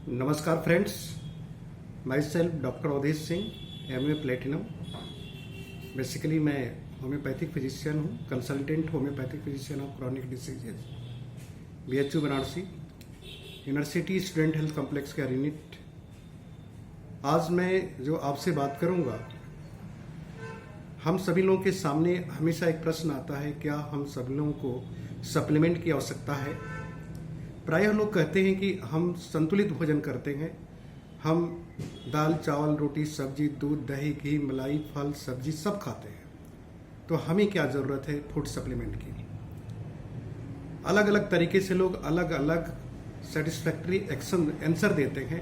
नमस्कार friends, my self doctor Avdhesh Singh, MA platinum. Basically मैं homeopathic physician हूँ, consultant homeopathic physician of chronic diseases, BHU Banarasi, university student health complex का unit. आज मैं जो आपसे बात करूँगा, हम सभी लोगों के सामने हमेशा एक प्रश्न आता है, क्या हम सभी लोगों को सप्लीमेंट की आवश्यकता है। प्रायः लोग कहते हैं कि हम संतुलित भोजन करते हैं, हम दाल चावल रोटी सब्जी दूध दही घी मलाई फल सब्जी सब खाते हैं, तो हमें क्या ज़रूरत है फूड सप्लीमेंट की। अलग अलग तरीके से लोग अलग अलग सेटिस्फैक्ट्री आंसर देते हैं,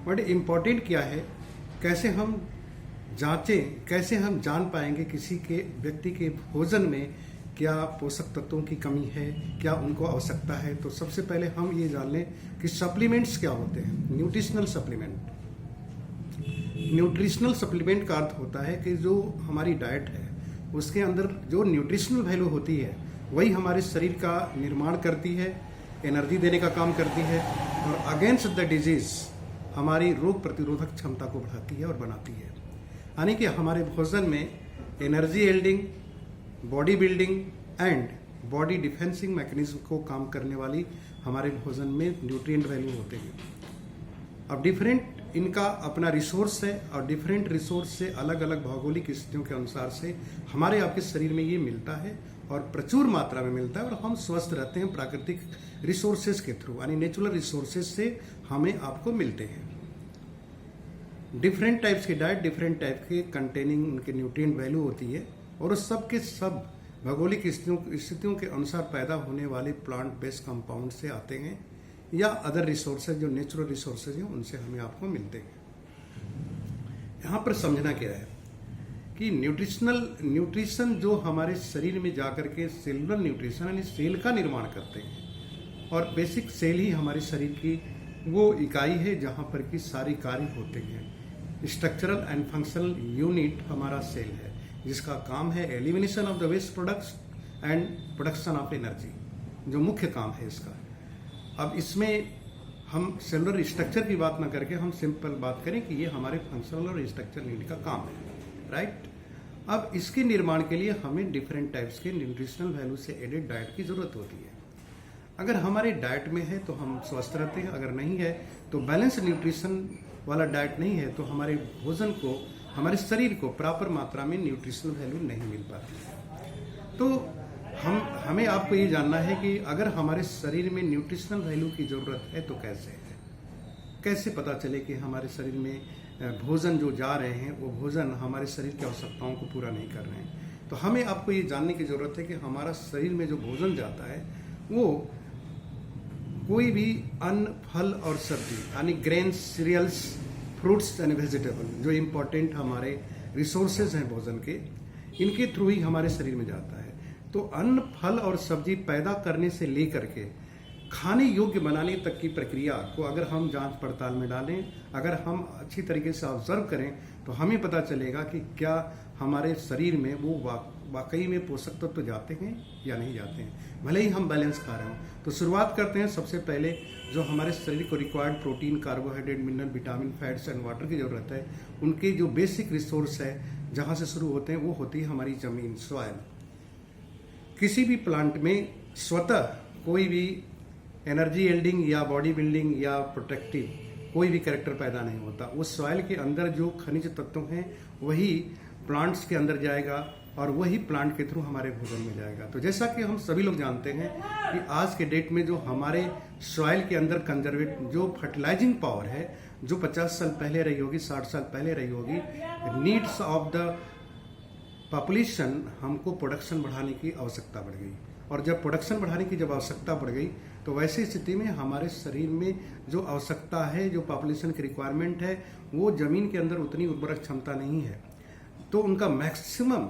बट इम्पॉर्टेंट क्या है, कैसे हम जांचें, कैसे हम जान पाएंगे किसी के व्यक्ति के भोजन में क्या पोषक तत्वों की कमी है, क्या उनको आवश्यकता है। तो सबसे पहले हम ये जान लें कि सप्लीमेंट्स क्या होते हैं। न्यूट्रिशनल सप्लीमेंट, न्यूट्रिशनल सप्लीमेंट का अर्थ होता है कि जो हमारी डाइट है उसके अंदर जो न्यूट्रिशनल वैल्यू होती है वही हमारे शरीर का निर्माण करती है, एनर्जी देने का काम करती है और अगेंस्ट द डिजीज हमारी रोग प्रतिरोधक क्षमता को बढ़ाती है और बनाती है। यानी कि हमारे भोजन में energy एल्डिंग, body building and body defencing mechanism को काम करने वाली हमारे भोजन में न्यूट्रिएंट वैल्यू होते हैं। अब डिफरेंट इनका अपना रिसोर्स है और डिफरेंट रिसोर्स से अलग अलग भौगोलिक स्थितियों के अनुसार से हमारे आपके शरीर में ये मिलता है और प्रचुर मात्रा में मिलता है और हम स्वस्थ रहते हैं प्राकृतिक रिसोर्सेज के थ्रू, यानी नेचुरल रिसोर्सेज से हमें आपको मिलते हैं। डिफरेंट टाइप्स की डाइट डिफरेंट टाइप के कंटेनिंग उनके न्यूट्रिएंट वैल्यू होती है और उस सब के सब भौगोलिक स्थितियों के अनुसार पैदा होने वाले प्लांट बेस्ड कंपाउंड से आते हैं या अदर रिसोर्सेज जो नेचुरल रिसोर्सेज हैं उनसे हमें आपको मिलते हैं। यहाँ पर समझना क्या है कि न्यूट्रिशन जो हमारे शरीर में जाकर के सेलुलर न्यूट्रिशन यानी सेल का निर्माण करते हैं और बेसिक सेल ही हमारे शरीर की वो इकाई है जहाँ पर कि सारी कार्य होते हैं। स्ट्रक्चरल एंड फंक्शनल यूनिट हमारा सेल है जिसका काम है elimination of the waste products and production of energy, जो मुख्य काम है इसका। अब इसमें हम सेलुलर स्ट्रक्चर की बात ना करके हम सिंपल बात करें कि ये हमारे फंक्शनल और स्ट्रक्चरल यूनिट का काम है, राइट। अब इसके निर्माण के लिए हमें डिफरेंट टाइप्स के न्यूट्रिशनल वैल्यू से एडेड डाइट की जरूरत होती है। अगर हमारे डाइट में है तो हम स्वस्थ रहते हैं, अगर नहीं है तो बैलेंस न्यूट्रिशन वाला डाइट नहीं है तो हमारे भोजन को, हमारे शरीर को प्रॉपर मात्रा में न्यूट्रिशनल वैल्यू नहीं मिल पाती। तो हमें आपको ये जानना है कि अगर हमारे शरीर में न्यूट्रिशनल वैल्यू की ज़रूरत है तो कैसे पता चले कि हमारे शरीर में भोजन जो जा रहे हैं वो भोजन हमारे शरीर की आवश्यकताओं को पूरा नहीं कर रहे हैं। तो हमें आपको ये जानने की ज़रूरत है कि हमारा शरीर में जो भोजन जाता है वो कोई भी अन्न फल और सब्जी यानी grains cereals fruits and vegetable जो इम्पोर्टेंट हमारे रिसोर्सेज हैं भोजन के, इनके थ्रू ही हमारे शरीर में जाता है। तो अन्न फल और सब्जी पैदा करने से लेकर के खाने योग्य बनाने तक की प्रक्रिया को अगर हम जांच पड़ताल में डालें, अगर हम अच्छी तरीके से ऑब्जर्व करें तो हमें पता चलेगा कि क्या हमारे शरीर में वो वाकई में पोषक तत्व जाते हैं या नहीं जाते हैं, भले ही हम बैलेंस खा रहे हों। तो शुरुआत करते हैं सबसे पहले जो हमारे शरीर को required protein carbohydrate mineral vitamin fats and water की ज़रूरत है, उनके जो बेसिक रिसोर्स है जहाँ से शुरू होते हैं वो होती है हमारी ज़मीन, सॉइल। किसी भी प्लांट में स्वतः कोई भी एनर्जी एल्डिंग या बॉडी बिल्डिंग या प्रोटेक्टिव कोई भी कैरेक्टर पैदा नहीं होता। उस सॉइल के अंदर जो खनिज तत्व हैं वही प्लांट्स के अंदर जाएगा और वही प्लांट के थ्रू हमारे भोजन में जाएगा। तो जैसा कि हम सभी लोग जानते हैं कि आज के डेट में जो हमारे सॉइल के अंदर कंजर्वेट जो फर्टिलाइजिंग पावर है जो 50 साल पहले रही होगी, 60 साल पहले रही होगी, नीड्स ऑफ द पॉपुलेशन, हमको प्रोडक्शन बढ़ाने की आवश्यकता बढ़ गई। और जब प्रोडक्शन बढ़ाने की जब आवश्यकता बढ़ गई तो वैसी स्थिति में हमारे शरीर में जो आवश्यकता है, जो पॉपुलेशन की रिक्वायरमेंट है, वो जमीन के अंदर उतनी उर्वरक क्षमता नहीं है, तो उनका मैक्सिमम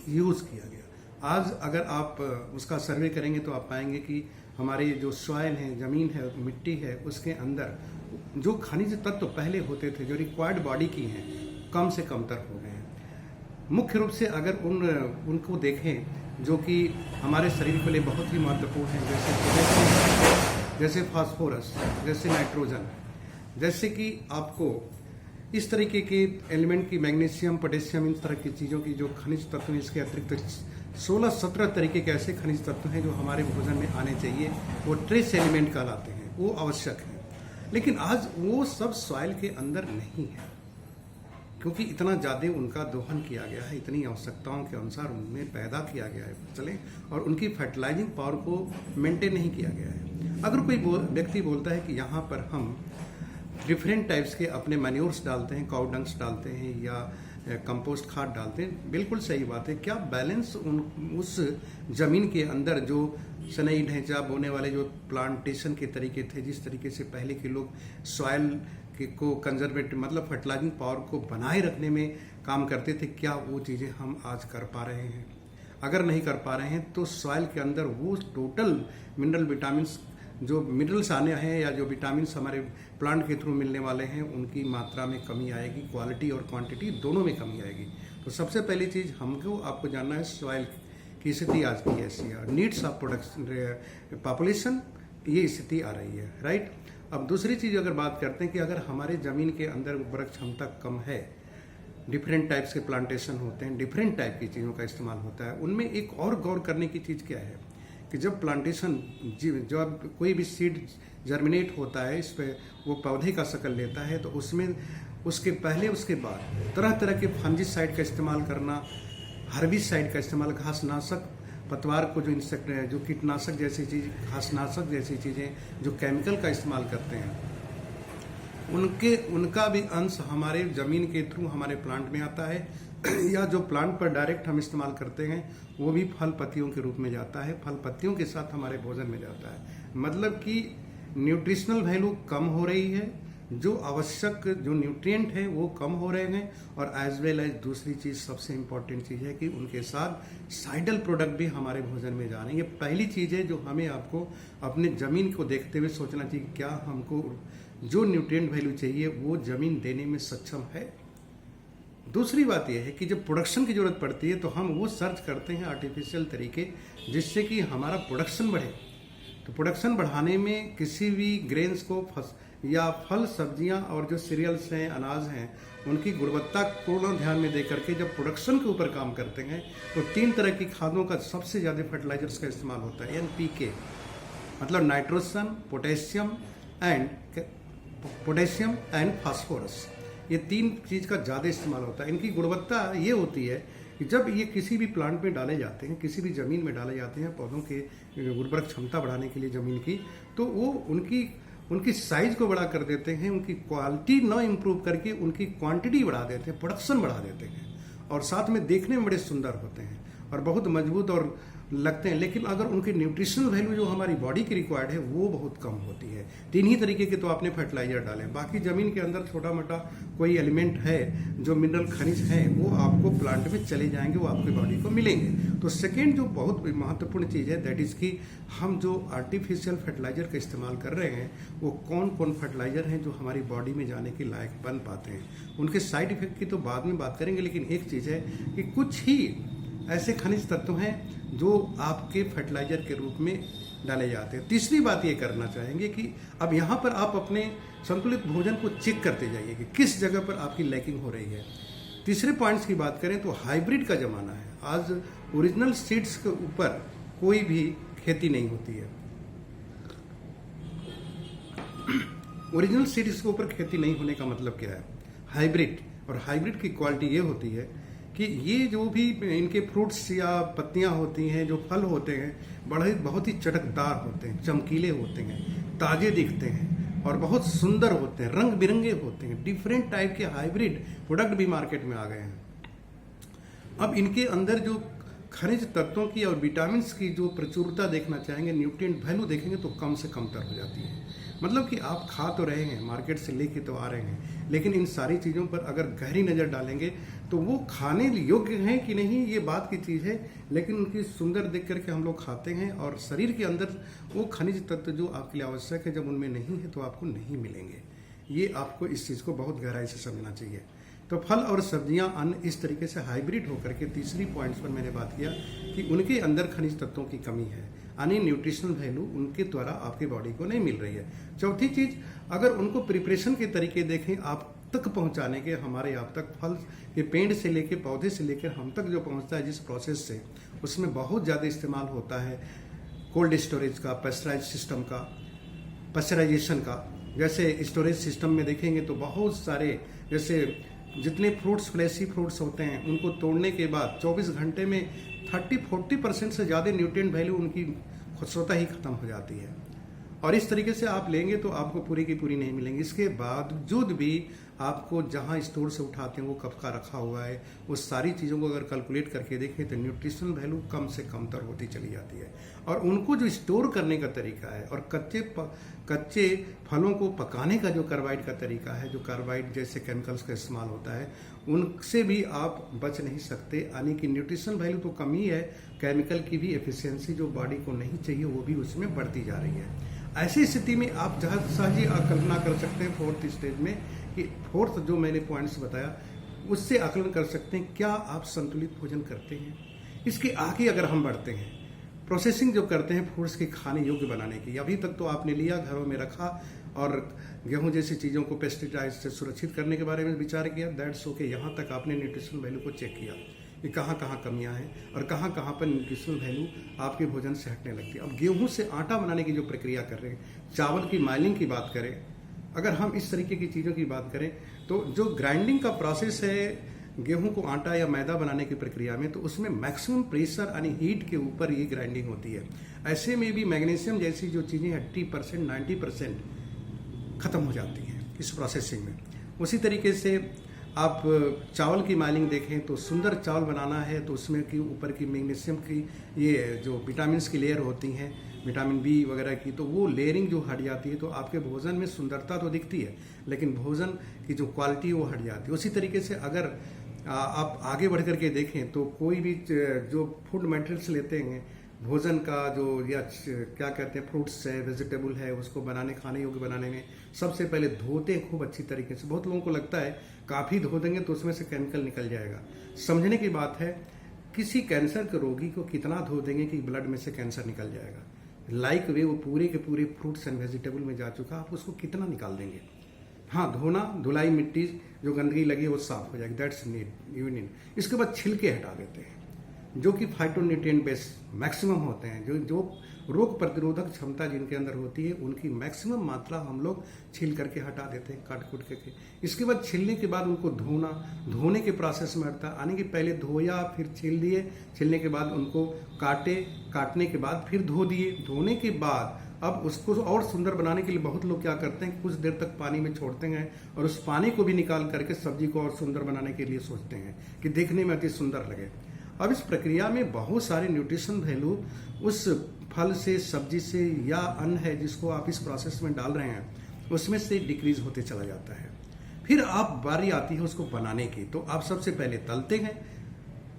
यूज़ किया गया। आज अगर आप उसका सर्वे करेंगे तो आप पाएंगे कि हमारे जो सॉइल है, ज़मीन है, मिट्टी है, उसके अंदर जो खनिज तत्व पहले होते थे जो रिक्वायर्ड बॉडी की हैं कम से कमतर हो गए हैं। मुख्य रूप से अगर उनको देखें जो कि हमारे शरीर के लिए बहुत ही महत्वपूर्ण है, जैसे फास्फोरस, जैसे नाइट्रोजन, जैसे कि आपको इस तरीके के एलिमेंट की मैग्नीशियम, पोटेशियम, इन तरह की चीज़ों की जो खनिज तत्व हैं, इसके अतिरिक्त 16-17 तरीके के ऐसे खनिज तत्व हैं जो हमारे भोजन में आने चाहिए, वो ट्रेस एलिमेंट कहलाते हैं, वो आवश्यक हैं। लेकिन आज वो सब सॉइल के अंदर नहीं है, क्योंकि इतना ज़्यादा उनका दोहन किया गया है, इतनी आवश्यकताओं के अनुसार उनमें पैदा किया गया है फसलें, और उनकी फर्टिलाइजिंग पावर को मेंटेन नहीं किया गया है। अगर कोई व्यक्ति बोलता है कि यहाँ पर हम डिफरेंट टाइप्स के अपने मैन्योर्स डालते हैं, काउ डंग्स डालते हैं या कंपोस्ट खाद डालते हैं, बिल्कुल सही बात है। क्या बैलेंस उस जमीन के अंदर जो सनई ढैंचा बोने वाले जो प्लांटेशन के तरीके थे, जिस तरीके से पहले के लोग सॉइल को कंजर्वेटिव मतलब फर्टिलाइजिंग पावर को बनाए रखने में काम करते थे, क्या वो चीज़ें हम आज कर पा रहे हैं? अगर नहीं कर पा रहे हैं तो सॉइल के अंदर वो टोटल मिनरल विटामिन्स जो मिनरल्स आने हैं या जो विटामिन्स हमारे प्लांट के थ्रू मिलने वाले हैं, उनकी मात्रा में कमी आएगी, क्वालिटी और क्वांटिटी दोनों में कमी आएगी। तो सबसे पहली चीज़ हमको आपको जानना है सॉइल की स्थिति आज की ऐसी है, नीड्स ऑफ प्रोडक्शन पॉपुलेशन, ये स्थिति आ रही है, राइट। अब दूसरी चीज़ अगर बात करते हैं कि अगर हमारे ज़मीन के अंदर उर्वरक क्षमता कम है, डिफरेंट टाइप्स के प्लांटेशन होते हैं, डिफरेंट टाइप की चीज़ों का इस्तेमाल होता है, उनमें एक और गौर करने की चीज़ क्या है कि जब प्लांटेशन जब कोई भी सीड जर्मिनेट होता है, इस पर वो पौधे का शक्ल लेता है, तो उसमें उसके पहले उसके बाद तरह तरह के फंजीसाइड का इस्तेमाल करना, हर्बिसाइड का इस्तेमाल, घासनाशक, पतवार को जो इंसेक्ट जो कीटनाशक जैसी चीज़, घासनाशक जैसी चीज़ें जो केमिकल का इस्तेमाल करते हैं, उनका भी अंश हमारे ज़मीन के थ्रू हमारे प्लांट में आता है या जो प्लांट पर डायरेक्ट हम इस्तेमाल करते हैं वो भी फल पत्तियों के रूप में जाता है, फल पत्तियों के साथ हमारे भोजन में जाता है। मतलब कि न्यूट्रिशनल वैल्यू कम हो रही है, जो आवश्यक जो न्यूट्रिएंट है वो कम हो रहे हैं, और एज वेल एज दूसरी चीज़ सबसे इम्पॉर्टेंट चीज़ है कि उनके साथ साइडल प्रोडक्ट भी हमारे भोजन में जा रहे हैं। ये पहली चीज़ है जो हमें आपको अपने ज़मीन को देखते हुए सोचना चाहिए, क्या हमको जो न्यूट्रिएंट वैल्यू चाहिए वो ज़मीन देने में सक्षम है। दूसरी बात यह है कि जब प्रोडक्शन की ज़रूरत पड़ती है तो हम वो सर्च करते हैं आर्टिफिशियल तरीके, जिससे कि हमारा प्रोडक्शन बढ़े। तो प्रोडक्शन बढ़ाने में किसी भी ग्रेन्स को या फल सब्जियां और जो सीरियल्स हैं, अनाज हैं, उनकी गुणवत्ता को ध्यान में दे करके जब प्रोडक्शन के ऊपर काम करते हैं तो 3 तरह की खादों का सबसे ज़्यादा फर्टिलाइजर्स का इस्तेमाल होता है, NPK मतलब नाइट्रोजन, पोटेशियम एंड फास्फोरस। ये 3 चीज़ का ज़्यादा इस्तेमाल होता है। इनकी गुणवत्ता ये होती है कि जब ये किसी भी प्लांट में डाले जाते हैं, किसी भी ज़मीन में डाले जाते हैं पौधों के उर्वरक क्षमता बढ़ाने के लिए ज़मीन की, तो वो उनकी साइज को बड़ा कर देते हैं, उनकी क्वालिटी न इम्प्रूव करके उनकी क्वांटिटी बढ़ा देते हैं, प्रोडक्शन बढ़ा देते हैं, और साथ में देखने में बड़े सुंदर होते हैं और बहुत मजबूत और लगते हैं। लेकिन अगर उनकी न्यूट्रिशनल वैल्यू जो हमारी बॉडी की रिक्वायर्ड है वो बहुत कम होती है। 3 ही तरीके के तो आपने फर्टिलाइजर डाले, बाकी जमीन के अंदर छोटा मोटा कोई एलिमेंट है जो मिनरल खनिज हैं वो आपको प्लांट में चले जाएंगे, वो आपकी बॉडी को मिलेंगे। तो सेकेंड जो बहुत महत्वपूर्ण चीज़ है दैट इज़ कि हम जो आर्टिफिशियल फर्टिलाइजर का इस्तेमाल कर रहे हैं वो कौन कौन फर्टिलाइजर हैं जो हमारी बॉडी में जाने के लायक बन पाते हैं। उनके साइड इफेक्ट की तो बाद में बात करेंगे, लेकिन एक चीज़ है कि कुछ ही ऐसे खनिज तत्व हैं जो आपके फर्टिलाइजर के रूप में डाले जाते हैं। तीसरी बात ये करना चाहेंगे कि अब यहाँ पर आप अपने संतुलित भोजन को चेक करते जाइए कि किस जगह पर आपकी लैकिंग हो रही है। तीसरे पॉइंट्स की बात करें तो हाइब्रिड का ज़माना है। आज ओरिजिनल सीड्स के ऊपर कोई भी खेती नहीं होती है। ओरिजिनल सीड्स के ऊपर खेती नहीं होने का मतलब क्या है? हाइब्रिड, और हाइब्रिड की क्वालिटी ये होती है कि ये जो भी इनके फ्रूट्स या पत्तियां होती हैं, जो फल होते हैं, बहुत ही चटकदार होते हैं, चमकीले होते हैं, ताजे दिखते हैं और बहुत सुंदर होते हैं, रंग बिरंगे होते हैं। डिफरेंट टाइप के हाइब्रिड प्रोडक्ट भी मार्केट में आ गए हैं। अब इनके अंदर जो खनिज तत्वों की और विटामिन की जो प्रचुरता देखना चाहेंगे, न्यूट्रिएंट वैल्यू देखेंगे तो कम से कम तर हो जाती है। मतलब कि आप खा तो रहे हैं, मार्केट से लेके तो आ रहे हैं, लेकिन इन सारी चीज़ों पर अगर गहरी नज़र डालेंगे तो वो खाने योग्य हैं कि नहीं ये बात की चीज़ है, लेकिन उनकी सुंदर देख करके हम लोग खाते हैं और शरीर के अंदर वो खनिज तत्व जो आपके लिए आवश्यक है जब उनमें नहीं है तो आपको नहीं मिलेंगे। ये आपको इस चीज़ को बहुत गहराई से समझना चाहिए। तो फल और सब्जियां अन्न इस तरीके से हाइब्रिड होकर के तीसरी पॉइंट्स पर मैंने बात किया कि उनके अंदर खनिज तत्वों की कमी है, यानी न्यूट्रिशनल वैल्यू उनके द्वारा आपकी बॉडी को नहीं मिल रही है। चौथी चीज, अगर उनको प्रिपरेशन के तरीके देखें आप तक पहुंचाने के, हमारे आप तक फल के पेड़ से लेकर पौधे से लेकर हम तक जो पहुंचता है जिस प्रोसेस से, उसमें बहुत ज़्यादा इस्तेमाल होता है कोल्ड स्टोरेज का, पेस्चराइज सिस्टम का, पेस्चराइजेशन का। जैसे स्टोरेज सिस्टम में देखेंगे तो बहुत सारे, जैसे जितने फ्रूट्स, फ्लैशी फ्रूट्स होते हैं, उनको तोड़ने के बाद 24 घंटे में 30-40% से ज़्यादा न्यूट्रिएंट वैल्यू उनकी स्वतः ही खत्म हो जाती है। और इस तरीके से आप लेंगे तो आपको पूरी की पूरी नहीं मिलेंगी। इसके बावजूद भी आपको जहां स्टोर से उठाते हैं वो कब का रखा हुआ है, वो सारी चीज़ों को अगर कैलकुलेट करके देखें तो न्यूट्रिशनल वैल्यू कम से कम तर होती चली जाती है। और उनको जो स्टोर करने का तरीका है और कच्चे फलों को पकाने का जो कार्बाइड का तरीका है, जो कार्बाइड जैसे केमिकल्स का इस्तेमाल होता है, उनसे भी आप बच नहीं सकते। यानी कि न्यूट्रिशनल वैल्यू तो कम ही है, केमिकल की भी एफिशिएंसी जो बॉडी को नहीं चाहिए वो भी उसमें बढ़ती जा रही है। ऐसी स्थिति में आप सहज ही कल्पना कर सकते हैं फोर्थ स्टेज में कि फोर्थ जो मैंने पॉइंट्स बताया उससे आकलन कर सकते हैं क्या आप संतुलित भोजन करते हैं। इसके आगे अगर हम बढ़ते हैं, प्रोसेसिंग जो करते हैं फूड्स के खाने योग्य बनाने की, अभी तक तो आपने लिया, घरों में रखा और गेहूं जैसी चीज़ों को पेस्टिसाइड से सुरक्षित करने के बारे में विचार किया, दैट्स ओके। यहाँ तक आपने न्यूट्रिशनल वैल्यू को चेक किया कि कहाँ कहाँ कमियां हैं और कहाँ कहाँ पर न्यूट्रिशनल वैल्यू आपके भोजन से हटने लगती है। अब गेहूं से आटा बनाने की जो प्रक्रिया कर रहे हैं, चावल की माइलिंग की बात करें, अगर हम इस तरीके की चीज़ों की बात करें तो जो ग्राइंडिंग का प्रोसेस है गेहूं को आटा या मैदा बनाने की प्रक्रिया में, तो उसमें मैक्सिमम प्रेशर यानी हीट के ऊपर ये ग्राइंडिंग होती है। ऐसे में भी मैग्नीशियम जैसी जो चीज़ें 80% 90% खत्म हो जाती हैं इस प्रोसेसिंग में। उसी तरीके से आप चावल की माइलिंग देखें तो सुंदर चावल बनाना है तो उसमें की ऊपर की मैग्नीशियम की ये जो विटामिन की लेयर होती हैं, विटामिन बी वगैरह की, तो वो लेयरिंग जो हट जाती है तो आपके भोजन में सुंदरता तो दिखती है लेकिन भोजन की जो क्वालिटी है वो हट जाती है। उसी तरीके से अगर आप आगे बढ़ करके देखें तो कोई भी जो फूड मटेरियल्स लेते हैं भोजन का, जो या क्या कहते हैं फ्रूट्स है, वेजिटेबल है, उसको बनाने, खाने योग्य बनाने में सबसे पहले धोते हैं खूब अच्छी तरीके से। बहुत लोगों को लगता है काफ़ी धो देंगे तो उसमें से केमिकल निकल जाएगा। समझने की बात है किसी कैंसर के रोगी को कितना धो देंगे कि ब्लड में से कैंसर निकल जाएगा। लाइक वे वो पूरे के पूरे फ्रूट्स एंड वेजिटेबल में जा चुका, आप उसको कितना निकाल देंगे। हाँ, धोना, धुलाई, मिट्टी जो गंदगी लगी वो साफ हो जाएगी, दैट्स नीड यू नीड। इसके बाद छिलके हटा देते हैं जो कि फाइटोन्यूट्रिएंट बेस मैक्सिमम होते हैं, जो रोग प्रतिरोधक क्षमता जिनके अंदर होती है उनकी मैक्सिमम मात्रा हम लोग छील करके हटा देते हैं, काट कूट करके। इसके बाद छीलने के बाद उनको धोना, धोने के प्रोसेस में हटता यानी कि पहले धोया फिर छील दिए, छीलने के बाद उनको काटे, काटने के बाद फिर धो दिए, धोने के बाद अब उसको और सुंदर बनाने के लिए बहुत लोग क्या करते हैं कुछ देर तक पानी में छोड़ते हैं और उस पानी को भी निकाल करके सब्जी को और सुंदर बनाने के लिए सोचते हैं कि देखने में अति सुंदर लगे। अब इस प्रक्रिया में बहुत सारे न्यूट्रिशन वैल्यू उस फल से, सब्जी से या अन्न है जिसको आप इस प्रोसेस में डाल रहे हैं उसमें से डिक्रीज होते चला जाता है। फिर आप बारी आती है उसको बनाने की, तो आप सबसे पहले तलते हैं,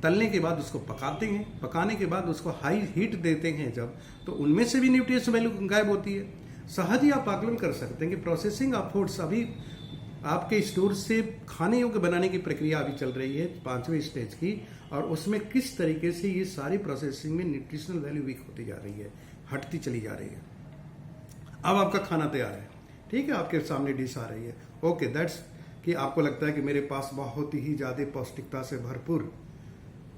तलने के बाद उसको पकाते हैं, पकाने के बाद उसको हाई हीट देते हैं जब, तो उनमें से भी न्यूट्रिशन वैल्यू गायब होती है। सहज ही आप आकलन कर सकते हैं कि प्रोसेसिंग ऑफ फूड्स अभी आपके स्टोर से खाने योग्य बनाने की प्रक्रिया अभी चल रही है 5वें स्टेज की, और उसमें किस तरीके से ये सारी प्रोसेसिंग में न्यूट्रिशनल वैल्यू वीक होती जा रही है, हटती चली जा रही है। अब आपका खाना तैयार है, ठीक है, आपके सामने डिश आ रही है, ओके दैट्स कि आपको लगता है कि मेरे पास बहुत ही ज़्यादा पौष्टिकता से भरपूर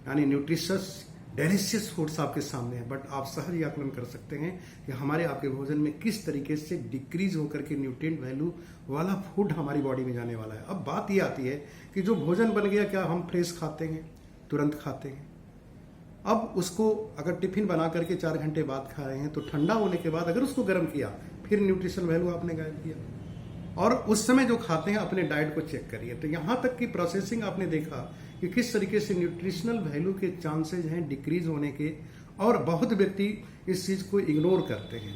यानी न्यूट्रिशस डेलिशियस फूड्स आपके सामने है, बट आप सहज आकलन कर सकते हैं कि हमारे आपके भोजन में किस तरीके से डिक्रीज होकर के न्यूट्रिएंट वैल्यू वाला फूड हमारी बॉडी में जाने वाला है। अब बात ये आती है कि जो भोजन बन गया क्या हम फ्रेश खाते हैं, तुरंत खाते हैं। अब उसको अगर टिफिन बना करके 4 घंटे बाद खा रहे हैं तो ठंडा होने के बाद अगर उसको गर्म किया फिर न्यूट्रिशनल वैल्यू आपने गायब किया। और उस समय जो खाते हैं अपने डाइट को चेक करिए, तो यहाँ तक की प्रोसेसिंग आपने देखा कि किस तरीके से न्यूट्रिशनल वैल्यू के चांसेज हैं डिक्रीज होने के, और बहुत व्यक्ति इस चीज को इग्नोर करते हैं।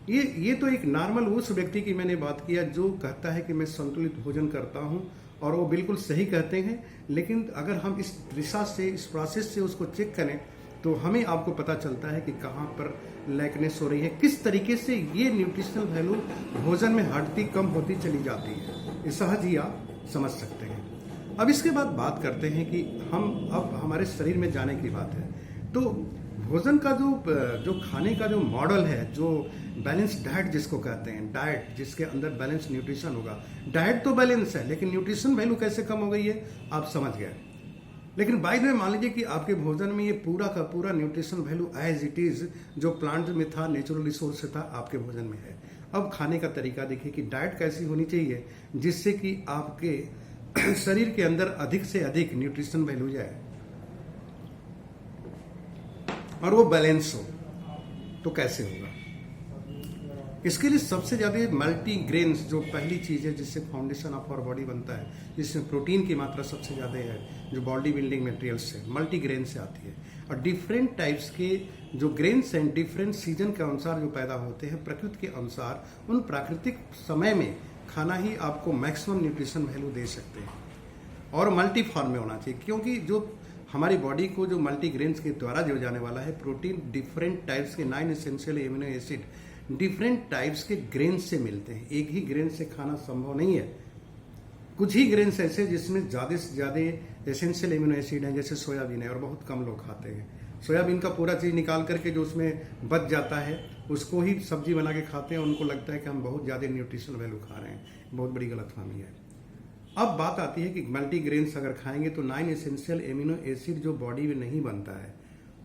ये तो एक नॉर्मल उस व्यक्ति की मैंने बात किया जो कहता है कि मैं संतुलित भोजन करता हूं, और वो बिल्कुल सही कहते हैं, लेकिन अगर हम इस दिशा से, इस प्रोसेस से उसको चेक करें तो हमें आपको पता चलता है कि कहाँ पर लैकनेस हो रही है, किस तरीके से ये न्यूट्रिशनल वैल्यू भोजन में हटती कम होती चली जाती है। ये सहज ही आप समझ सकते हैं। अब इसके बाद बात करते हैं कि हम अब हमारे शरीर में जाने की बात है, तो भोजन का जो खाने का जो मॉडल है, जो बैलेंस डाइट जिसको कहते हैं, डाइट जिसके अंदर बैलेंस न्यूट्रिशन होगा। डाइट तो बैलेंस है, लेकिन न्यूट्रिशन वैल्यू कैसे कम हो गई है आप समझ गए। लेकिन बाय द वे मान लीजिए कि आपके भोजन में ये पूरा का पूरा nutrition value as it is जो प्लांट में था, नेचुरल रिसोर्स से था, आपके भोजन में है। अब खाने का तरीका देखिए कि डाइट कैसी होनी चाहिए जिससे कि आपके शरीर के अंदर अधिक से अधिक न्यूट्रिशन वैल्यू जाए और वो बैलेंस हो। तो कैसे होगा? इसके लिए सबसे ज्यादा मल्टी ग्रेन्स जो पहली चीज है जिससे फाउंडेशन ऑफ आवर बॉडी बनता है, जिसमें प्रोटीन की मात्रा सबसे ज्यादा है, जो बॉडी बिल्डिंग मटेरियल से मल्टी ग्रेन से आती है। और डिफरेंट टाइप्स के जो ग्रेन्स हैं डिफरेंट सीजन के अनुसार जो पैदा होते हैं, प्रकृति के अनुसार, उन प्राकृतिक समय में खाना ही आपको मैक्सिमम न्यूट्रिशन वैल्यू दे सकते हैं। और मल्टी फॉर्म में होना चाहिए, क्योंकि जो हमारी बॉडी को जो मल्टी ग्रेन्स के द्वारा जो जाने वाला है प्रोटीन, डिफरेंट टाइप्स के 9 essential amino acid different types के ग्रेन से मिलते हैं। एक ही ग्रेन से खाना संभव नहीं है। कुछ ही ग्रेन्स ऐसे जिसमें ज्यादा से ज्यादा एसेंशियल एमिनो एसिड हैं, जैसे सोयाबीन है, और बहुत कम लोग खाते हैं। सोयाबीन का पूरा चीज निकाल करके जो उसमें बच जाता है उसको ही सब्जी बना के खाते हैं। उनको लगता है कि हम बहुत ज्यादा न्यूट्रिशन वैल्यू खा रहे हैं। बहुत बड़ी गलतफहमी है। अब बात आती है कि मल्टी ग्रेन्स अगर खाएंगे तो 9 एसेंशियल एमिनो एसिड जो बॉडी में नहीं बनता है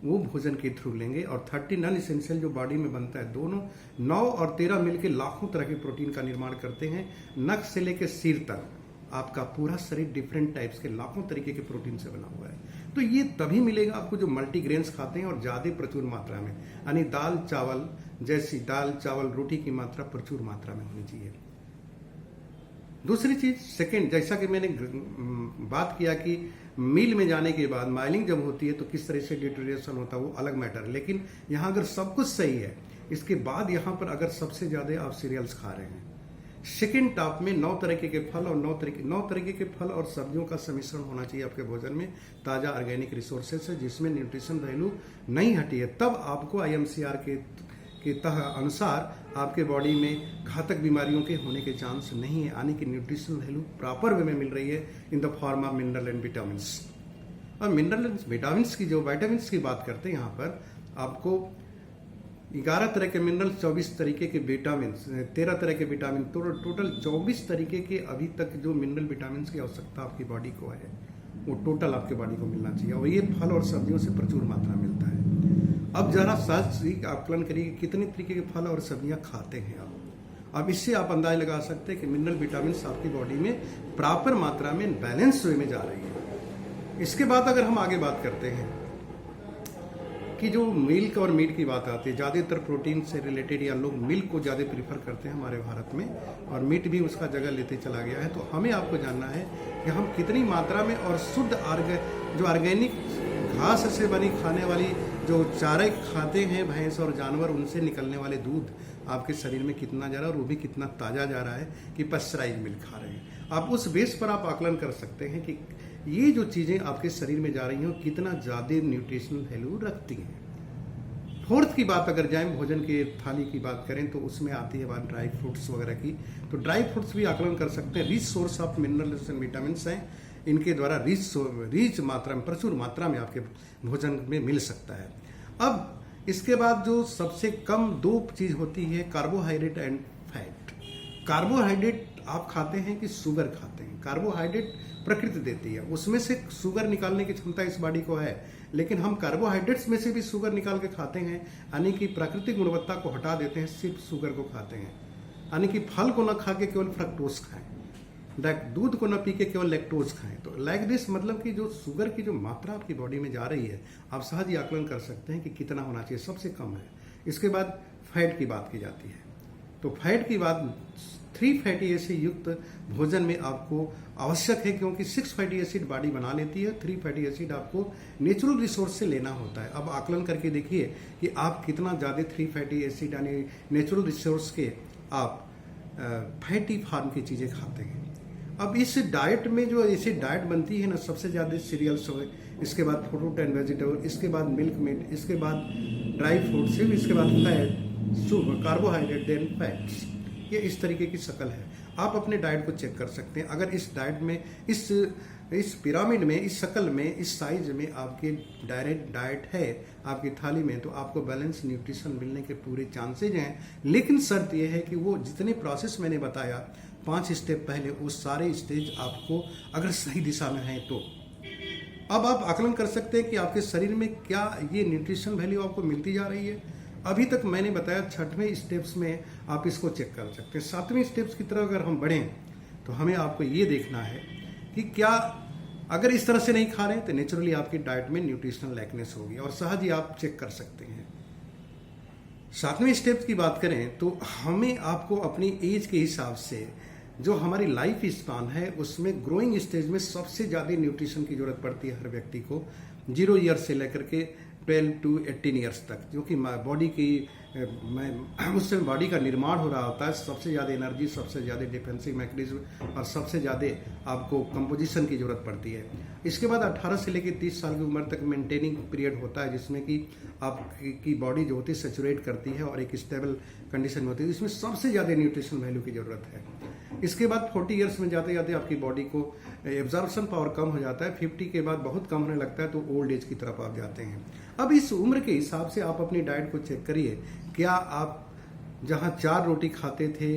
वो भोजन के थ्रू लेंगे, और 30 नॉन एसेंशियल जो बॉडी में बनता है, दोनों 9 और 13 मिलकर लाखों तरह के प्रोटीन का निर्माण करते हैं। नख से लेकर सिर तक आपका पूरा शरीर डिफरेंट टाइप्स के लाखों तरीके के प्रोटीन से बना हुआ है। तो ये तभी मिलेगा आपको जो मल्टी ग्रेन्स खाते हैं और ज्यादा प्रचुर मात्रा में, यानी दाल चावल जैसी दाल चावल रोटी की मात्रा प्रचुर मात्रा में होनी चाहिए। दूसरी चीज सेकंड, जैसा कि मैंने बात किया कि मील में जाने के बाद माइलिंग जब होती है तो किस तरह से डिटोरिएशन होता है वो अलग मैटर है। लेकिन यहाँ अगर सब कुछ सही है, इसके बाद यहाँ पर अगर सबसे ज्यादा आप सीरियल्स खा रहे हैं, सेकेंड टॉप में 9 तरीके के फल और 9 तरीके के फल और सब्जियों का सम्मिश्रण होना चाहिए आपके भोजन में, ताजा ऑर्गेनिक रिसोर्सेज से, जिसमें न्यूट्रिशन वैल्यू नहीं हटी है। तब आपको IMCR के अनुसार आपके बॉडी में घातक बीमारियों के होने के चांस नहीं है, यानी कि न्यूट्रिशन वैल्यू प्रॉपर वे में मिल रही है in the form of mineral and vitamin. और मिनरल एंड विटामिन की जो विटामिन की बात करते हैं, यहाँ पर आपको 11 तरह के मिनरल, 24 तरीके के विटामिन, 13 तरह के विटामिन, टोटल 24 तरीके के अभी तक जो मिनरल विटामिन की आवश्यकता आपकी बॉडी को है वो टोटल आपके बॉडी को मिलना चाहिए, और ये फल और सब्जियों से प्रचुर मात्रा मिलता है। अब जरा सहज आकलन करिए कितने तरीके के फल और सब्जियां खाते हैं आप। अब इससे आप अंदाजा लगा सकते हैं कि मिनरल विटामिन आपकी बॉडी में प्रॉपर मात्रा में बैलेंस वे में जा रही है। इसके बाद अगर हम आगे बात करते हैं कि जो मिल्क और मीट की बात आती है, ज़्यादातर प्रोटीन से रिलेटेड या लोग मिल्क को ज़्यादा प्रीफर करते हैं हमारे भारत में, और मीट भी उसका जगह लेते चला गया है। तो हमें आपको जानना है कि हम कितनी मात्रा में और शुद्ध जो ऑर्गेनिक घास से बनी खाने वाली जो चारे खाते हैं भैंस और जानवर, उनसे निकलने वाले दूध आपके शरीर में कितना जा रहा है और वो भी कितना ताज़ा जा रहा है कि पश्चराइज मिल्क खा रहे हैं। आप उस बेस पर आप आकलन कर सकते हैं कि ये जो चीज़ें आपके शरीर में जा रही हैं कितना ज़्यादा न्यूट्रिशनल वैल्यू रखती हैं। फोर्थ की बात अगर जाएं, भोजन के थाली की बात करें तो उसमें आती है बात ड्राई फ्रूट्स वगैरह की। तो ड्राई फ्रूट्स भी आकलन कर सकते हैं, rich source of minerals and vitamin हैं। इनके द्वारा रिच मात्रा में, प्रचुर मात्रा में आपके भोजन में मिल सकता है। अब इसके बाद जो सबसे कम 2 चीज होती है, कार्बोहाइड्रेट एंड फैट। कार्बोहाइड्रेट आप खाते हैं कि शुगर खाते हैं? कार्बोहाइड्रेट प्रकृति देती है, उसमें से शुगर निकालने की क्षमता इस बॉडी को है, लेकिन हम कार्बोहाइड्रेट्स में से भी शुगर निकाल के खाते हैं, यानी कि प्राकृतिक गुणवत्ता को हटा देते हैं, सिर्फ शुगर को खाते हैं। यानी कि फल को न खा के केवल फ्रक्टोज खाएं, दूध को न पी के केवल लैक्टोज खाएं। तो लाइक दिस, मतलब कि जो शुगर की जो मात्रा आपकी बॉडी में जा रही है, आप सहज ही आकलन कर सकते हैं कि कितना होना चाहिए, सबसे कम है। इसके बाद फैट की बात की जाती है। तो फैट की बात 3 फैटी एसिड युक्त भोजन में आपको आवश्यक है, क्योंकि 6 फैटी एसिड बॉडी बना लेती है, 3 फैटी एसिड आपको नेचुरल रिसोर्स से लेना होता है। अब आकलन करके देखिए कि आप कितना ज़्यादा 3 फैटी एसिड यानी नेचुरल रिसोर्स के आप फैटी फार्म की चीज़ें खाते हैं। अब इस डाइट में जो ऐसी डाइट बनती है ना, सबसे ज़्यादा सीरियल्स हो, इसके बाद फ्रूट एंड वेजिटेबल, इसके बाद मिल्क मीट, इसके बाद ड्राई फ्रूट्स, इसके बाद fat, sugar, carbohydrate, then fats. ये इस तरीके की शक्ल है। आप अपने डाइट को चेक कर सकते हैं। अगर इस डाइट में इस इस पिरामिड में, इस शक्ल में, इस साइज में आपके डायरेक्ट डाइट है आपकी थाली में, तो आपको बैलेंस न्यूट्रिशन मिलने के पूरे चांसेज हैं। लेकिन शर्त यह है कि वो जितने प्रोसेस मैंने बताया 5 स्टेप पहले, वो सारे स्टेज आपको अगर सही दिशा में हैं तो अब आप आकलन कर सकते हैं कि आपके शरीर में क्या ये न्यूट्रिशन वैल्यू आपको मिलती जा रही है। अभी तक मैंने बताया 6वें स्टेप्स में आप इसको चेक कर सकते हैं। 7वें स्टेप्स की तरफ अगर हम बढ़ें तो हमें आपको ये देखना है कि क्या अगर इस तरह से नहीं खा रहे हैं तो नेचुरली आपकी डाइट में न्यूट्रिशनल लैकनेस होगी, और सहज ही आप चेक कर सकते हैं। 7वें स्टेप की बात करें तो हमें आपको अपनी एज के हिसाब से जो हमारी लाइफ स्पान है उसमें ग्रोइंग स्टेज में सबसे ज़्यादा न्यूट्रिशन की जरूरत पड़ती है हर व्यक्ति को, 0 ईयर से लेकर के 12 to 18 ईयर्स तक, जो कि बॉडी की उससे बॉडी का निर्माण हो रहा होता है। सबसे ज़्यादा एनर्जी, सबसे ज़्यादा डिफेंसिव मैकेनिज्म और सबसे ज़्यादा आपको कंपोजिशन की जरूरत पड़ती है। इसके बाद 18 से लेकर 30 साल की उम्र तक मेंटेनिंग पीरियड होता है, जिसमें कि आपकी बॉडी जो होती है सेचुरेट करती है और एक स्टेबल कंडीशन में होती है, इसमें सबसे ज़्यादा न्यूट्रिशन वैल्यू की जरूरत है। इसके बाद 40 ईयर्स में जाते जाते आपकी बॉडी को एब्जॉर्प्शन पावर कम हो जाता है, 50 के बाद बहुत कम होने लगता है, तो ओल्ड एज की तरफ आप जाते हैं। अब इस उम्र के हिसाब से आप अपनी डाइट को चेक करिए। क्या आप जहां 4 रोटी खाते थे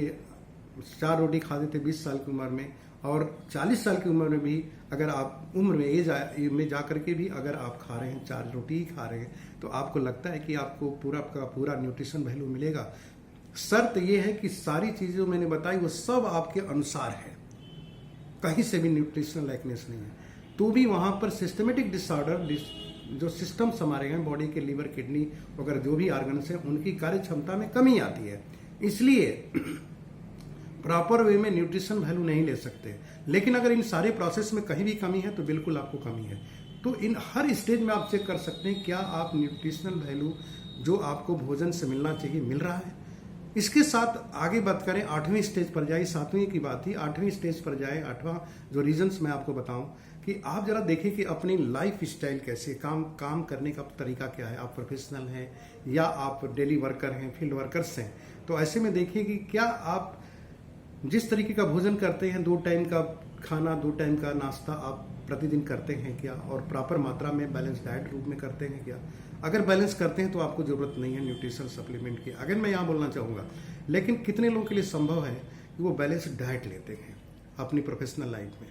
20 साल की उम्र में, और 40 साल की उम्र में भी अगर आप उम्र में एज में जा करके भी अगर आप खा रहे हैं 4 रोटी ही खा रहे हैं, तो आपको लगता है कि आपको पूरा का पूरा न्यूट्रिशन वैल्यू मिलेगा। शर्त यह है कि सारी चीजें जो मैंने बताई वो सब आपके अनुसार है, कहीं से भी न्यूट्रिशनल लैकनेस नहीं है। तो भी वहां पर सिस्टमेटिक डिसऑर्डर, जो सिस्टम्स हमारे हैं बॉडी के, लीवर, किडनी वगैरह जो भी ऑर्गन्स हैं, उनकी कार्य क्षमता में कमी आती है। इसलिए प्रॉपर वे में न्यूट्रिशन वैल्यू नहीं ले सकते। लेकिन अगर इन सारे प्रोसेस में कहीं भी कमी है तो बिल्कुल आपको कमी है। तो इन हर स्टेज में आप चेक कर सकते हैं क्या आप न्यूट्रिशनल वैल्यू जो आपको भोजन से मिलना चाहिए मिल रहा है। इसके साथ आगे बात करें 8वें स्टेज पर जाए, 7वें की बात थी, 8वें स्टेज पर जाए। 8वां जो रीजंस मैं आपको बताऊं कि आप जरा देखें कि अपनी लाइफ स्टाइल कैसे, काम करने का तरीका क्या है। आप प्रोफेशनल हैं या आप डेली वर्कर हैं, फील्ड वर्कर्स हैं, तो ऐसे में देखिए कि क्या आप जिस तरीके का भोजन करते हैं, 2 टाइम का खाना, 2 टाइम का नाश्ता आप प्रतिदिन करते हैं क्या, और प्रॉपर मात्रा में बैलेंस डाइट रूप में करते हैं क्या। अगर बैलेंस करते हैं तो आपको जरूरत नहीं है न्यूट्रिशन सप्लीमेंट की, अगर मैं यहाँ बोलना चाहूँगा। लेकिन कितने लोगों के लिए संभव है कि वो बैलेंस डाइट लेते हैं अपनी प्रोफेशनल लाइफ में,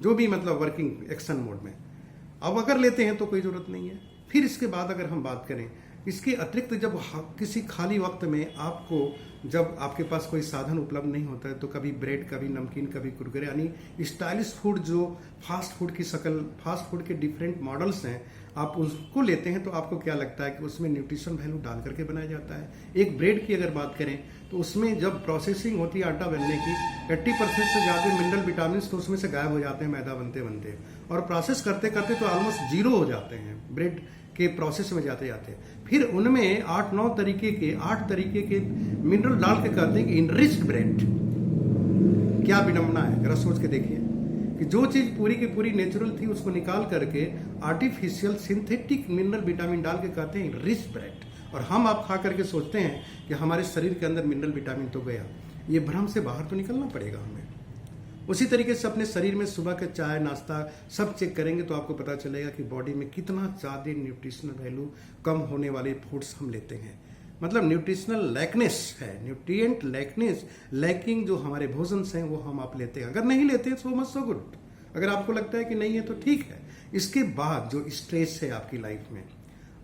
जो भी मतलब वर्किंग एक्शन मोड में। अब अगर लेते हैं तो कोई जरूरत नहीं है। फिर इसके बाद अगर हम बात करें इसके अतिरिक्त, जब किसी खाली वक्त में आपको, जब आपके पास कोई साधन उपलब्ध नहीं होता है, तो कभी ब्रेड, कभी नमकीन, कभी कुरकुरे, यानी स्टाइलिश फूड जो फास्ट फूड की शक्ल, फास्ट फूड के डिफरेंट मॉडल्स हैं, आप उसको लेते हैं, तो आपको क्या लगता है कि उसमें न्यूट्रिशन वैल्यू डाल करके बनाया जाता है। एक ब्रेड की अगर बात करें तो उसमें जब प्रोसेसिंग होती है आटा बनने की, 80% से ज़्यादा मिनरल विटामिन तो उसमें से गायब हो जाते हैं मैदा बनते बनते, और प्रोसेस करते करते तो ऑलमोस्ट 0 हो जाते हैं ब्रेड के प्रोसेस में जाते जाते। फिर उनमें 8 तरीके के मिनरल डाल के कहते हैं कि इनरिच्ड ब्रेड। क्या विडंबना है, जरा सोच के देखिए कि जो चीज पूरी की पूरी नेचुरल थी उसको निकाल करके आर्टिफिशियल सिंथेटिक मिनरल विटामिन डाल के कहते हैं रिच ब्रेड, और हम आप खा करके सोचते हैं कि हमारे शरीर के अंदर मिनरल विटामिन तो गया। ये भ्रम से बाहर तो निकलना पड़ेगा हमें। उसी तरीके से अपने शरीर में सुबह का चाय, नाश्ता सब चेक करेंगे तो आपको पता चलेगा कि बॉडी में कितना ज़्यादा न्यूट्रिशनल वैल्यू कम होने वाले फूड्स हम लेते हैं। मतलब न्यूट्रिशनल लैकनेस है, न्यूट्रिएंट लैकनेस, लैकिंग जो हमारे भोजन से हैं वो हम आप लेते हैं। अगर नहीं लेते हैं सो मच सो गुड, अगर आपको लगता है कि नहीं है तो ठीक है। इसके बाद जो स्ट्रेस है आपकी लाइफ में,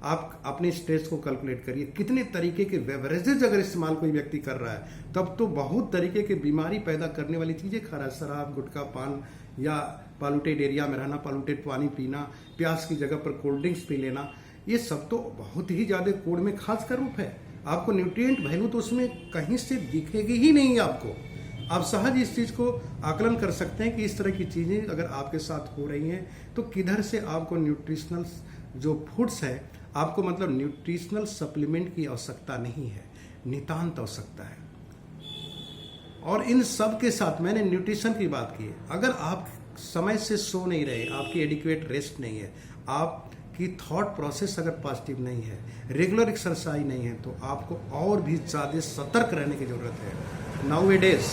आप अपने स्ट्रेस को कैलकुलेट करिए। कितने तरीके के बेवरेजेज अगर इस्तेमाल कोई व्यक्ति कर रहा है तब तो बहुत तरीके के बीमारी पैदा करने वाली चीजें खा रहा है। शराब, गुटखा, पान, या पॉल्यूटेड एरिया में रहना, पॉल्यूटेड पानी पीना, प्यास की जगह पर कोल्ड ड्रिंक्स पी लेना, ये सब तो बहुत ही ज्यादा कोड में खास का रूप है। आपको न्यूट्रिएंट वैल्यू तो उसमें कहीं से दिखेगी ही नहीं आपको। आप सहज इस चीज को आकलन कर सकते हैं कि इस तरह की चीजें अगर आपके साथ हो रही हैं तो किधर से आपको न्यूट्रिशनल जो फूड्स है, आपको मतलब न्यूट्रिशनल सप्लीमेंट की आवश्यकता नहीं है, नितांत आवश्यकता है। और इन सब के साथ मैंने न्यूट्रिशन की बात की है। अगर आप समय से सो नहीं रहे, आपकी एडिक्वेट रेस्ट नहीं है, आपकी थॉट प्रोसेस अगर पॉजिटिव नहीं है, रेगुलर एक्सरसाइज नहीं है, तो आपको और भी ज़्यादा सतर्क रहने की जरूरत है। नाउ ए डेज,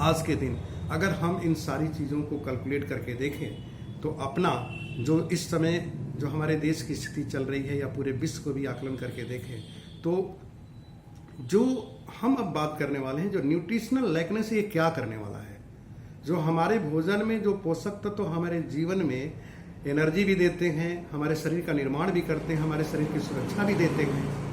आज के दिन अगर हम इन सारी चीज़ों को कैलकुलेट करके देखें तो अपना जो इस समय जो हमारे देश की स्थिति चल रही है या पूरे विश्व को भी आकलन करके देखें तो जो हम अब बात करने वाले हैं, जो न्यूट्रिशनल लैकनेस, ये क्या करने वाला है। जो हमारे भोजन में जो पोषक तत्व तो हमारे जीवन में एनर्जी भी देते हैं, हमारे शरीर का निर्माण भी करते हैं, हमारे शरीर की सुरक्षा भी देते हैं।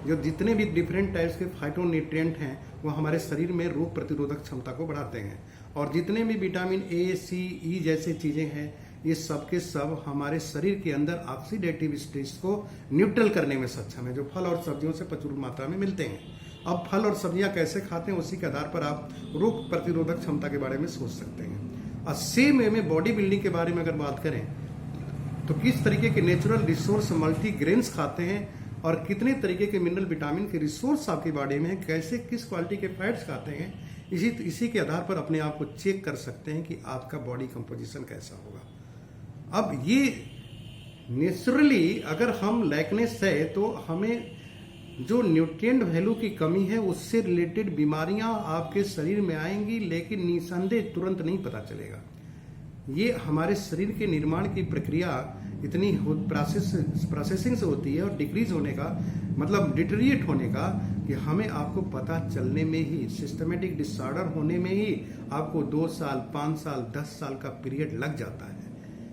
जो जितने भी डिफरेंट टाइप्स के फाइटोन्यूट्रिएंट हैं वो हमारे शरीर में रोग प्रतिरोधक क्षमता को बढ़ाते हैं। और जितने भी विटामिन ए, सी, ई जैसे चीजें हैं, ये सब के सब हमारे शरीर के अंदर ऑक्सीडेटिव स्ट्रेस को न्यूट्रल करने में सक्षम है, जो फल और सब्जियों से प्रचुर मात्रा में मिलते हैं। अब फल और सब्जियां कैसे खाते हैं, उसी के आधार पर आप रोग प्रतिरोधक क्षमता के बारे में सोच सकते हैं। और सेम वे में बॉडी बिल्डिंग के बारे में अगर बात करें तो किस तरीके के नेचुरल रिसोर्स मल्टीग्रेन्स खाते हैं और कितने तरीके के मिनरल विटामिन के रिसोर्स आपके बॉडी में है, कैसे किस क्वालिटी के फैट्स खाते हैं, इसी के आधार पर अपने आप को चेक कर सकते हैं कि आपका बॉडी कंपोजिशन कैसा होगा। अब ये नेचुरली अगर हम लैकनेस है तो हमें जो न्यूट्रिएंट वैल्यू की कमी है उससे रिलेटेड बीमारियां आपके शरीर में आएंगी, लेकिन निसंदेह तुरंत नहीं पता चलेगा। ये हमारे शरीर के निर्माण की प्रक्रिया इतनी प्रोसेसिंग से होती है और डिक्रीज होने का मतलब डिटेरिएट होने का कि हमें आपको पता चलने में ही, सिस्टमेटिक डिसऑर्डर होने में ही आपको 2 साल, 5 साल, 10 साल का पीरियड लग जाता है।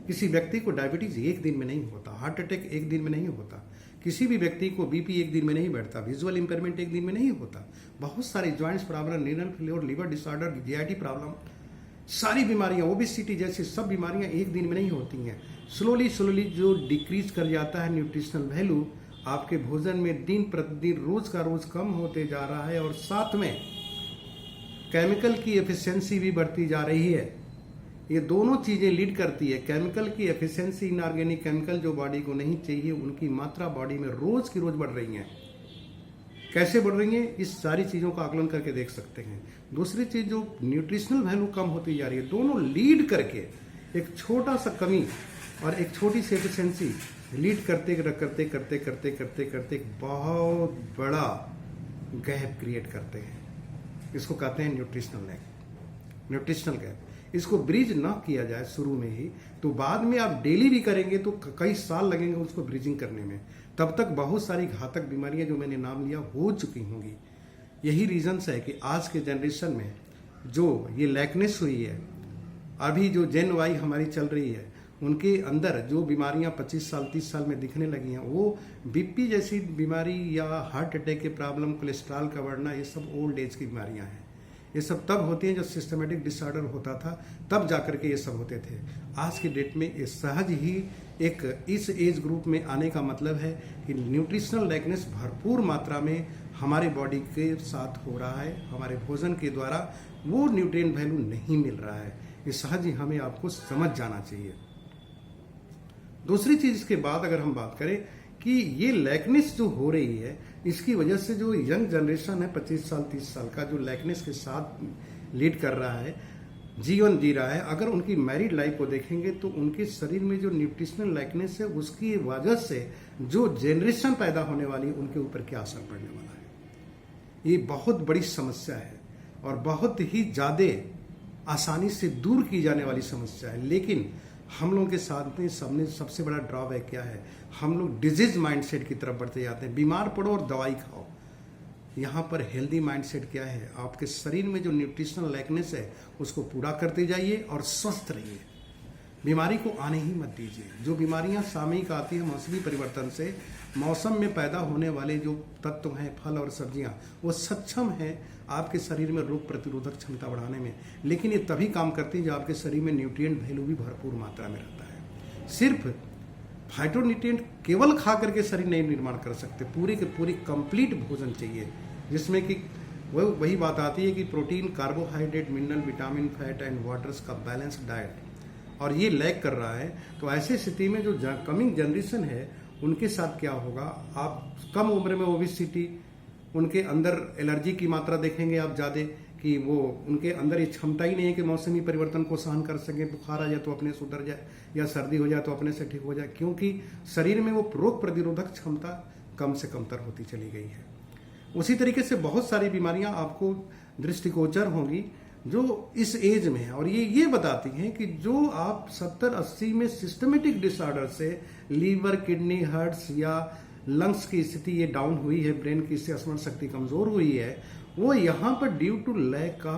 किसी व्यक्ति को डायबिटीज एक दिन में नहीं होता, हार्ट अटैक एक दिन में नहीं होता, किसी भी व्यक्ति को बीपी एक दिन में नहीं बढ़ता, विजुअल इंपेयरमेंट एक दिन में नहीं होता, बहुत सारी joints problem, renal failure, liver disorder, GIT problem, सारी बीमारियां, ओबेसिटी जैसी सब बीमारियां एक दिन में नहीं होती हैं। स्लोली जो डिक्रीज कर जाता है न्यूट्रिशनल वैल्यू आपके भोजन में दिन प्रतिदिन रोज का रोज कम होते जा रहा है और साथ में केमिकल की एफिशिएंसी भी बढ़ती जा रही है। ये दोनों चीजें लीड करती है। केमिकल की एफिशिएंसी, इनऑर्गेनिक केमिकल जो बॉडी को नहीं चाहिए, उनकी मात्रा बॉडी में रोज की रोज बढ़ रही है। कैसे बढ़ रही है, इस सारी चीजों का आकलन करके देख सकते हैं। दूसरी चीज, जो न्यूट्रिशनल वैल्यू कम होती जा रही है, दोनों लीड करके एक छोटा सा कमी और एक छोटी सी एफिशिएंसी लीड करते एक बहुत बड़ा गैप क्रिएट करते हैं। इसको कहते हैं न्यूट्रिशनल गैप। इसको ब्रिज ना किया जाए शुरू में ही तो बाद में आप डेली भी करेंगे तो कई साल लगेंगे उसको ब्रिजिंग करने में। तब तक बहुत सारी घातक बीमारियां जो मैंने नाम लिया हो चुकी होंगी। यही रीजंस है कि आज के जनरेशन में जो ये लैकनेस हुई है, अभी जो जेन वाई हमारी चल रही है, उनके अंदर जो बीमारियां 25 साल 30 साल में दिखने लगी हैं, वो बीपी जैसी बीमारी या हार्ट अटैक के प्रॉब्लम, कोलेस्ट्रॉल का बढ़ना, ये सब ओल्ड एज की बीमारियां हैं। ये सब तब होती हैं जब सिस्टमेटिक डिसऑर्डर होता था, तब जाकर के ये सब होते थे। आज की डेट में ये सहज ही एक इस एज ग्रुप में आने का मतलब है कि न्यूट्रिशनल लैकनेस भरपूर मात्रा में हमारे बॉडी के साथ हो रहा है। हमारे भोजन के द्वारा वो न्यूट्रिएंट वैल्यू नहीं मिल रहा है। ये सहज ही हमें आपको समझ जाना चाहिए। दूसरी चीज इसके बाद अगर हम बात करें कि ये लैकनेस जो हो रही है, इसकी वजह से जो यंग जनरेशन है 25 साल 30 साल का, जो लैकनेस के साथ लीड कर रहा है, जीवन जी रहा है, अगर उनकी मैरिड लाइफ को देखेंगे तो उनके शरीर में जो न्यूट्रिशनल लैकनेस है, उसकी वजह से जो जनरेशन पैदा होने वाली है, उनके ऊपर क्या असर पड़ने वाला है। ये बहुत बड़ी समस्या है और बहुत ही ज्यादा आसानी से दूर की जाने वाली समस्या है। लेकिन हम लोगों के साथ में सबसे बड़ा ड्रॉबैक क्या है, हम लोग डिजीज माइंडसेट की तरफ बढ़ते जाते हैं। बीमार पड़ो और दवाई खाओ। यहाँ पर हेल्दी माइंडसेट क्या है, आपके शरीर में जो न्यूट्रिशनल लैकनेस है उसको पूरा करते जाइए और स्वस्थ रहिए। बीमारी को आने ही मत दीजिए। जो बीमारियां सामयिक आती है मौसमी परिवर्तन से, मौसम में पैदा होने वाले जो तत्व हैं, फल और सब्जियां, वो सक्षम है आपके शरीर में रोग प्रतिरोधक क्षमता बढ़ाने में। लेकिन ये तभी काम करती है जब आपके शरीर में न्यूट्रिएंट वैल्यू भी भरपूर मात्रा में रहता है। सिर्फ फाइटोन्यूट्रिएंट केवल खा करके शरीर नहीं निर्माण कर सकते, पूरी के पूरी कंप्लीट भोजन चाहिए, जिसमें कि वही बात आती है कि protein, carbohydrate, mineral, vitamin, fat and waters का बैलेंस्ड डाइट, और ये लैक कर रहा है। तो ऐसी स्थिति में जो कमिंग जनरेशन है उनके साथ क्या होगा, आप कम उम्र में ओबेसिटी, उनके अंदर एलर्जी की मात्रा देखेंगे आप ज्यादा, कि वो उनके अंदर ये क्षमता ही नहीं है कि मौसमी परिवर्तन को सहन कर सके। बुखार आ जाए तो अपने से उतर जाए या सर्दी हो जाए तो अपने से ठीक हो जाए, क्योंकि शरीर में वो रोग प्रतिरोधक क्षमता कम से कमतर होती चली गई है। उसी तरीके से बहुत सारी बीमारियां आपको दृष्टिगोचर होंगी जो इस एज में है, और ये बताती हैं कि जो आप 70-80 में सिस्टमेटिक डिसऑर्डर से लीवर, किडनी, हार्ट्स या लंग्स की स्थिति ये डाउन हुई है, ब्रेन की स्मरण शक्ति कमजोर हुई है, वो यहाँ पर ड्यू टू लैक ऑफ